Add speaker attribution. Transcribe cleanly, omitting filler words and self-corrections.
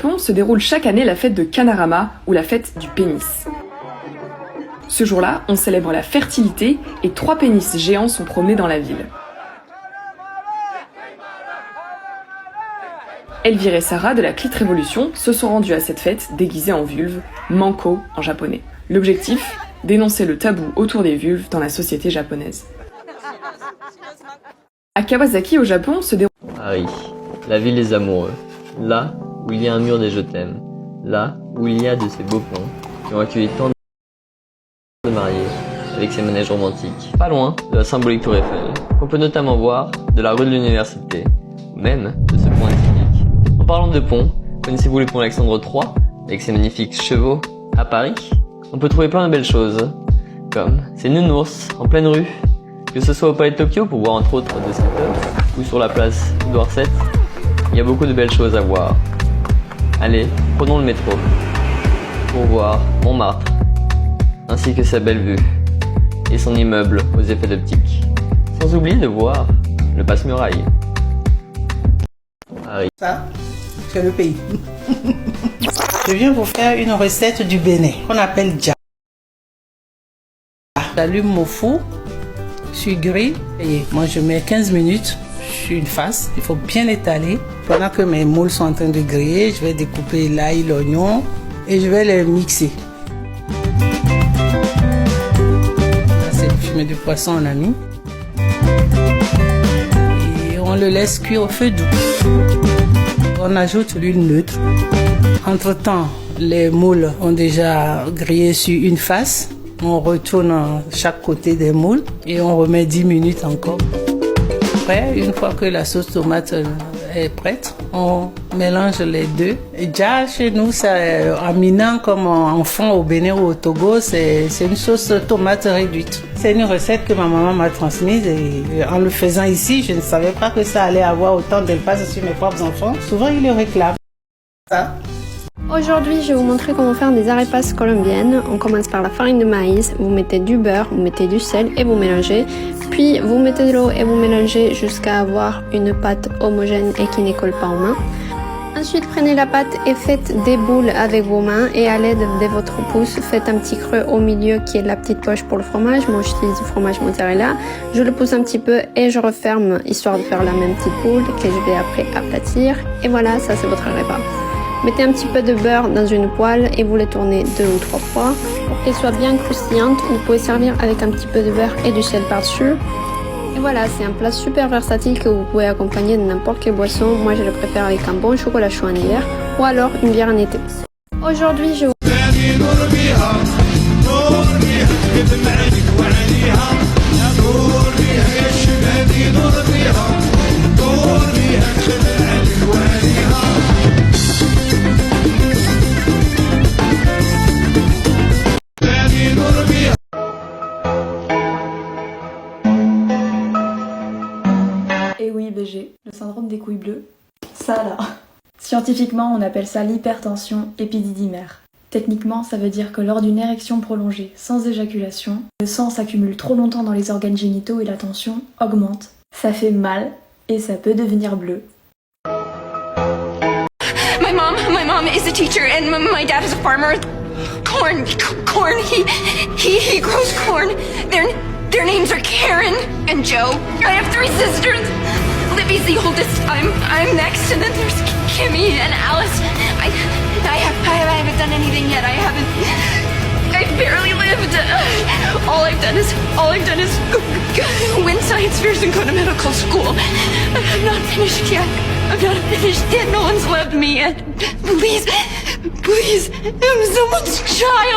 Speaker 1: Au Japon se déroule chaque année la fête de Kanarama, ou la fête du pénis. Ce jour-là, on célèbre la fertilité et 3 pénis géants sont promenés dans la ville. Elvire et Sarah de la Clit Révolution se sont rendues à cette fête déguisées en vulve, manko en japonais. L'objectif, dénoncer le tabou autour des vulves dans la société japonaise. À Kawasaki, au Japon, se déroule...
Speaker 2: Paris, la ville des amoureux. Là où il y a un mur des je t'aime. Là où il y a de ces beaux plans qui ont accueilli tant de mariés avec ces manèges romantiques. Pas loin de la symbolique Tour Eiffel, qu'on peut notamment voir de la rue de l'Université, ou même de ce pont historique. En parlant de pont, connaissez-vous le pont Alexandre III, avec ses magnifiques chevaux, à Paris? On peut trouver plein de belles choses, comme ces nounours en pleine rue, que ce soit au Palais de Tokyo pour voir entre autres de Sept ou sur la place Édouard VII, il y a beaucoup de belles choses à voir. Allez, prenons le métro, pour voir Montmartre, ainsi que sa belle vue, et son immeuble aux effets d'optique. Sans oublier de voir le passe-muraille. Paris.
Speaker 3: Ça, c'est le pays. Je viens vous faire une recette du Bénin qu'on appelle dja. J'allume mon four sur grille et moi je mets 15 minutes sur une face. Il faut bien l'étaler. Pendant que mes moules sont en train de griller, je vais découper l'ail, l'oignon et je vais les mixer. Là, c'est le fumet de poisson on a mis. Et on le laisse cuire au feu doux. On ajoute l'huile neutre. Entre-temps, les moules ont déjà grillé sur une face. On retourne chaque côté des moules et on remet 10 minutes encore. Après, une fois que la sauce tomate est prête, on mélange les deux. Et déjà, chez nous, c'est en minant comme en fond au Bénin ou au Togo, c'est une sauce tomate réduite. C'est une recette que ma maman m'a transmise et en le faisant ici, je ne savais pas que ça allait avoir autant d'impact sur mes propres enfants. Souvent, ils le réclament. Ça.
Speaker 4: Aujourd'hui, je vais vous montrer comment faire des arepas colombiennes. On commence par la farine de maïs, vous mettez du beurre, vous mettez du sel et vous mélangez. Puis vous mettez de l'eau et vous mélangez jusqu'à avoir une pâte homogène et qui ne colle pas aux mains. Ensuite, prenez la pâte et faites des boules avec vos mains et à l'aide de votre pouce, faites un petit creux au milieu qui est la petite poche pour le fromage. Moi, j'utilise du fromage mozzarella. Je le pousse un petit peu et je referme histoire de faire la même petite boule que je vais après aplatir. Et voilà, ça c'est votre arepa. Mettez un petit peu de beurre dans une poêle et vous les tournez 2 ou 3 fois. Pour qu'elles soient bien croustillantes, vous pouvez servir avec un petit peu de beurre et du sel par-dessus. Et voilà, c'est un plat super versatile que vous pouvez accompagner de n'importe quelle boisson. Moi, je le prépare avec un bon chocolat chaud en hiver ou alors une bière en été. Aujourd'hui, je vous...
Speaker 5: Et oui, BG, le syndrome des couilles bleues. Ça là. Scientifiquement, on appelle ça l'hypertension épididymère. Techniquement, ça veut dire que lors d'une érection prolongée sans éjaculation, le sang s'accumule trop longtemps dans les organes génitaux et la tension augmente. Ça fait mal et ça peut devenir bleu.
Speaker 6: My mom is a teacher and my dad is a farmer. Corn, he grows corn. Their names are Karen and Joe. I have 3 sisters. Libby's the oldest. I'm next, and then there's Kimmy and Alice. I haven't done anything yet. I've barely lived. All I've done is win science fairs and go to medical school. I'm not finished yet. No one's loved me yet. Please, I'm someone's child.